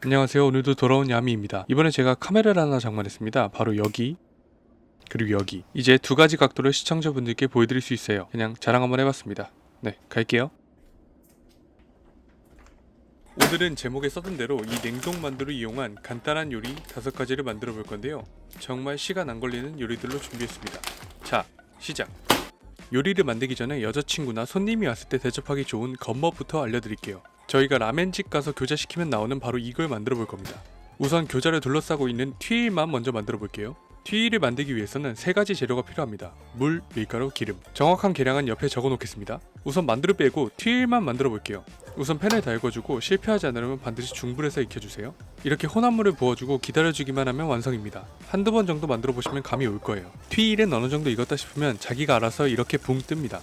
안녕하세요. 오늘도 돌아온 야미입니다. 이번에 제가 카메라를 하나 장만했습니다. 바로 여기 그리고 여기. 이제 두 가지 각도를 시청자분들께 보여드릴 수 있어요. 그냥 자랑 한번 해봤습니다. 네, 갈게요. 오늘은 제목에 써둔 대로 이 냉동만두를 이용한 간단한 요리 5가지를 만들어 볼 건데요. 정말 시간 안 걸리는 요리들로 준비했습니다. 자, 시작! 요리를 만들기 전에 여자친구나 손님이 왔을 때 대접하기 좋은 겉멋부터 알려드릴게요. 저희가 라멘집 가서 교자 시키면 나오는 바로 이걸 만들어 볼 겁니다. 우선 교자를 둘러싸고 있는 튀일만 먼저 만들어 볼게요. 튀일을 만들기 위해서는 3가지 재료가 필요합니다. 물, 밀가루, 기름. 정확한 계량은 옆에 적어 놓겠습니다. 우선 만두를 빼고 튀일만 만들어 볼게요. 우선 팬을 달궈주고 실패하지 않으려면 반드시 중불에서 익혀주세요. 이렇게 혼합물을 부어주고 기다려주기만 하면 완성입니다. 한두 번 정도 만들어 보시면 감이 올 거예요. 튀일은 어느 정도 익었다 싶으면 자기가 알아서 이렇게 붕 뜹니다.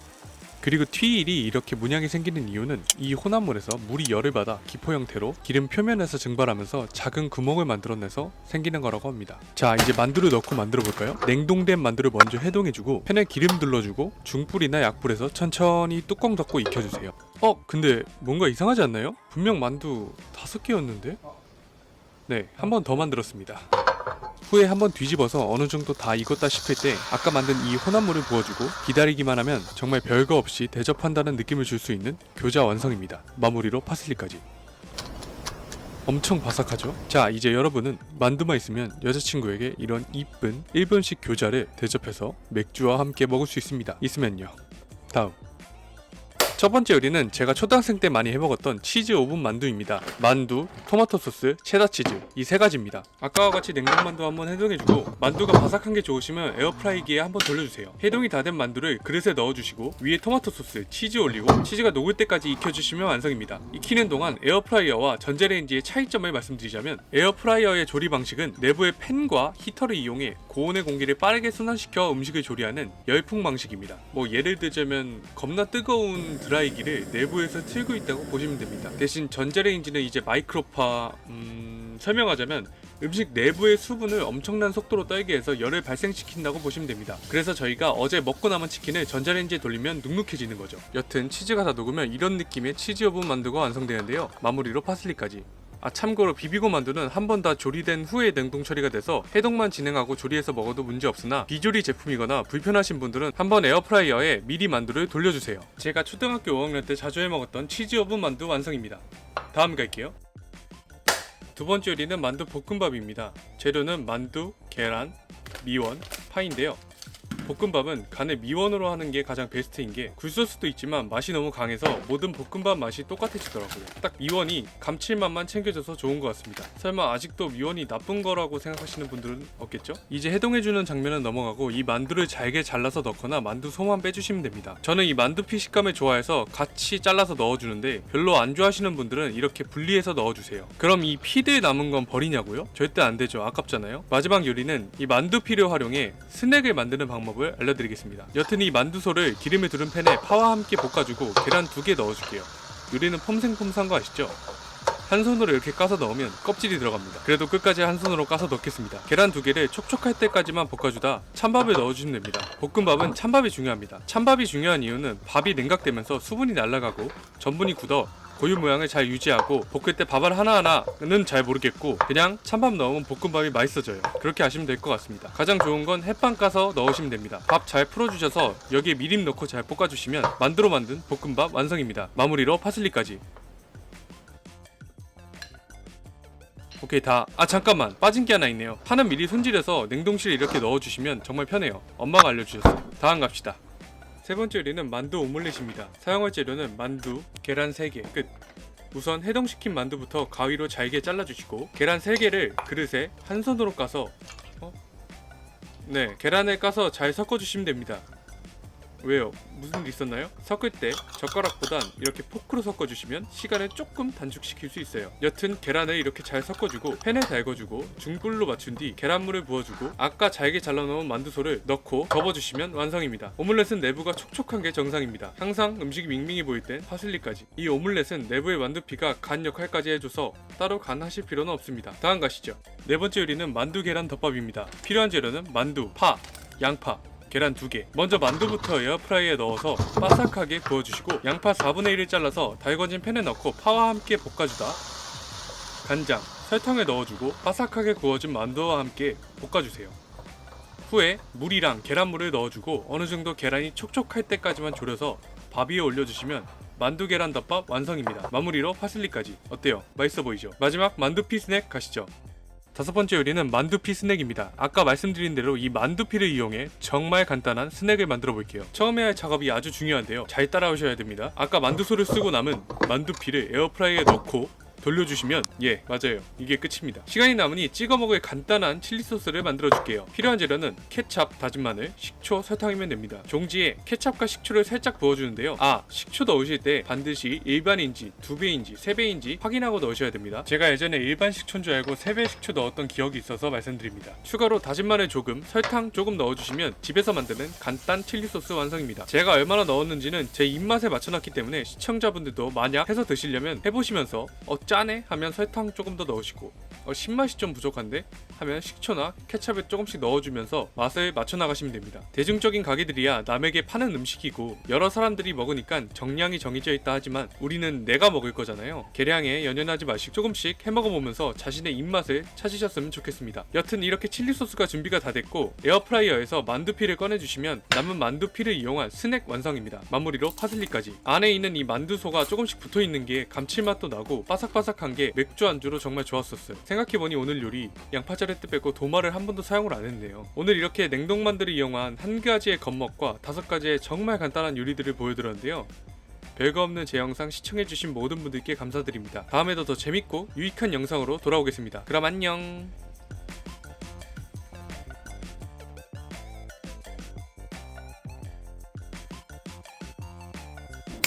그리고 튀일이 이렇게 문양이 생기는 이유는 이 혼합물에서 물이 열을 받아 기포 형태로 기름 표면에서 증발하면서 작은 구멍을 만들어내서 생기는 거라고 합니다. 자, 이제 만두를 넣고 만들어 볼까요? 냉동된 만두를 먼저 해동해주고 팬에 기름 둘러주고 중불이나 약불에서 천천히 뚜껑 덮고 익혀주세요. 근데 뭔가 이상하지 않나요? 분명 만두 5개였는데? 네, 한 번 더 만들었습니다. 후에 한번 뒤집어서 어느 정도 다 익었다 싶을 때 아까 만든 이 혼합물을 부어주고 기다리기만 하면 정말 별거 없이 대접한다는 느낌을 줄 수 있는 교자 완성입니다. 마무리로 파슬리까지. 엄청 바삭하죠? 자, 이제 여러분은 만두만 있으면 여자친구에게 이런 이쁜 일본식 교자를 대접해서 맥주와 함께 먹을 수 있습니다. 있으면요. 다음. 첫 번째 요리는 제가 초등학생 때 많이 해먹었던 치즈 오븐 만두입니다. 만두, 토마토 소스, 체다 치즈 이 3가지입니다. 아까와 같이 냉동만두 한번 해동해주고 만두가 바삭한 게 좋으시면 에어프라이기에 한번 돌려주세요. 해동이 다 된 만두를 그릇에 넣어주시고 위에 토마토 소스, 치즈 올리고 치즈가 녹을 때까지 익혀주시면 완성입니다. 익히는 동안 에어프라이어와 전자레인지의 차이점을 말씀드리자면 에어프라이어의 조리 방식은 내부의 팬과 히터를 이용해 고온의 공기를 빠르게 순환시켜 음식을 조리하는 열풍 방식입니다. 예를 들자면 겁나 뜨거운 드라이기를 내부에서 틀고 있다고 보시면 됩니다. 대신 전자레인지는 이제 마이크로파 설명하자면 음식 내부의 수분을 엄청난 속도로 떨게 해서 열을 발생시킨다고 보시면 됩니다. 그래서 저희가 어제 먹고 남은 치킨을 전자레인지에 돌리면 눅눅해지는 거죠. 여튼 치즈가 다 녹으면 이런 느낌의 치즈 오븐 만두가 완성되는데요. 마무리로 파슬리까지. 참고로 비비고 만두는 한 번 다 조리된 후에 냉동 처리가 돼서 해동만 진행하고 조리해서 먹어도 문제 없으나 비조리 제품이거나 불편하신 분들은 한번 에어프라이어에 미리 만두를 돌려주세요. 제가 초등학교 5학년 때 자주 해먹었던 치즈 오븐 만두 완성입니다. 다음 갈게요. 두 번째 요리는 만두 볶음밥입니다. 재료는 만두, 계란, 미원, 파인데요. 볶음밥은 간을 미원으로 하는 게 가장 베스트인 게 굴소스도 있지만 맛이 너무 강해서 모든 볶음밥 맛이 똑같아지더라고요. 딱 미원이 감칠맛만 챙겨줘서 좋은 것 같습니다. 설마 아직도 미원이 나쁜 거라고 생각하시는 분들은 없겠죠? 이제 해동해주는 장면은 넘어가고 이 만두를 잘게 잘라서 넣거나 만두 소만 빼주시면 됩니다. 저는 이 만두피 식감을 좋아해서 같이 잘라서 넣어주는데 별로 안 좋아하시는 분들은 이렇게 분리해서 넣어주세요. 그럼 이 피들 남은 건 버리냐고요? 절대 안 되죠. 아깝잖아요. 마지막 요리는 이 만두피를 활용해 스낵을 만드는 방법을 알려드리겠습니다. 여튼 이 만두소를 기름에 두른 팬에 파와 함께 볶아주고 계란 2개 넣어줄게요. 요리는 폼생폼사한 거 아시죠? 한 손으로 이렇게 까서 넣으면 껍질이 들어갑니다. 그래도 끝까지 한 손으로 까서 넣겠습니다. 계란 2개를 촉촉할 때까지만 볶아주다 찬밥을 넣어주시면 됩니다. 볶음밥은 찬밥이 중요합니다. 찬밥이 중요한 이유는 밥이 냉각되면서 수분이 날아가고 전분이 굳어 고유 모양을 잘 유지하고 볶을 때 밥알 하나하나는 잘 모르겠고 그냥 찬밥 넣으면 볶음밥이 맛있어져요. 그렇게 하시면 될 것 같습니다. 가장 좋은 건 햇반 까서 넣으시면 됩니다. 밥 잘 풀어주셔서 여기에 미림 넣고 잘 볶아주시면 만두로 만든 볶음밥 완성입니다. 마무리로 파슬리까지. 오케이 다. 잠깐만 빠진 게 하나 있네요. 파는 미리 손질해서 냉동실에 이렇게 넣어주시면 정말 편해요. 엄마가 알려주셨어요. 다음 갑시다. 세 번째 요리는 만두 오믈렛입니다. 사용할 재료는 만두, 계란 3개 끝. 우선 해동시킨 만두부터 가위로 잘게 잘라주시고 계란 3개를 그릇에 한 손으로 까서 계란을 까서 잘 섞어주시면 됩니다. 왜요? 무슨 일 있었나요? 섞을 때 젓가락보단 이렇게 포크로 섞어주시면 시간을 조금 단축시킬 수 있어요. 여튼 계란을 이렇게 잘 섞어주고 팬에 달궈주고 중불로 맞춘 뒤 계란물을 부어주고 아까 잘게 잘라놓은 만두소를 넣고 접어주시면 완성입니다. 오믈렛은 내부가 촉촉한 게 정상입니다. 항상 음식이 밍밍해 보일 땐 파슬리까지. 이 오믈렛은 내부의 만두피가 간 역할까지 해줘서 따로 간하실 필요는 없습니다. 다음 가시죠. 네 번째 요리는 만두 계란 덮밥입니다. 필요한 재료는 만두, 파, 양파, 계란 2개. 먼저 만두부터 에어프라이어에 넣어서 바삭하게 구워주시고 양파 4분의 1을 잘라서 달궈진 팬에 넣고 파와 함께 볶아주다 간장, 설탕을 넣어주고 바삭하게 구워진 만두와 함께 볶아주세요. 후에 물이랑 계란물을 넣어주고 어느정도 계란이 촉촉할 때까지만 졸여서 밥 위에 올려주시면 만두 계란 덮밥 완성입니다. 마무리로 파슬리까지. 어때요? 맛있어 보이죠? 마지막 만두피 스낵 가시죠. 다섯 번째 요리는 만두피 스낵입니다. 아까 말씀드린 대로 이 만두피를 이용해 정말 간단한 스낵을 만들어 볼게요. 처음에 할 작업이 아주 중요한데요. 잘 따라오셔야 됩니다. 아까 만두소를 쓰고 남은 만두피를 에어프라이어에 넣고 돌려주시면 맞아요, 이게 끝입니다. 시간이 남으니 찍어 먹을 간단한 칠리 소스를 만들어 줄게요. 필요한 재료는 케찹, 다진 마늘, 식초, 설탕이면 됩니다. 종지에 케찹과 식초를 살짝 부어주는데요. 식초 넣으실 때 반드시 일반인지 2배인지 3배인지 확인하고 넣으셔야 됩니다. 제가 예전에 일반 식초인 줄 알고 3배 식초 넣었던 기억이 있어서 말씀드립니다. 추가로 다진 마늘 조금, 설탕 조금 넣어주시면 집에서 만드는 간단 칠리 소스 완성입니다. 제가 얼마나 넣었는지는 제 입맛에 맞춰놨기 때문에 시청자분들도 만약 해서 드시려면 해보시면서 짜네? 하면 설탕 조금 더 넣으시고 신맛이 좀 부족한데? 하면 식초나 케첩을 조금씩 넣어주면서 맛을 맞춰 나가시면 됩니다. 대중적인 가게들이야 남에게 파는 음식이고 여러 사람들이 먹으니까 정량이 정해져 있다 하지만 우리는 내가 먹을 거잖아요. 계량에 연연하지 마시고 조금씩 해먹어보면서 자신의 입맛을 찾으셨으면 좋겠습니다. 여튼 이렇게 칠리 소스가 준비가 다 됐고 에어프라이어에서 만두피를 꺼내주시면 남은 만두피를 이용한 스낵 완성입니다. 마무리로 파슬리까지. 안에 있는 이 만두소가 조금씩 붙어있는 게 감칠맛도 나고 바삭바삭한 게 맥주 안주로 정말 좋았었어요. 생각해보니 오늘 요리 양파자레트 빼고 도마를 한 번도 사용을 안 했네요. 오늘 이렇게 냉동만두를 이용한 한 가지의 겉멋과 5가지의 정말 간단한 요리들을 보여드렸는데요. 별거 없는 제 영상 시청해주신 모든 분들께 감사드립니다. 다음에도 더 재밌고 유익한 영상으로 돌아오겠습니다. 그럼 안녕.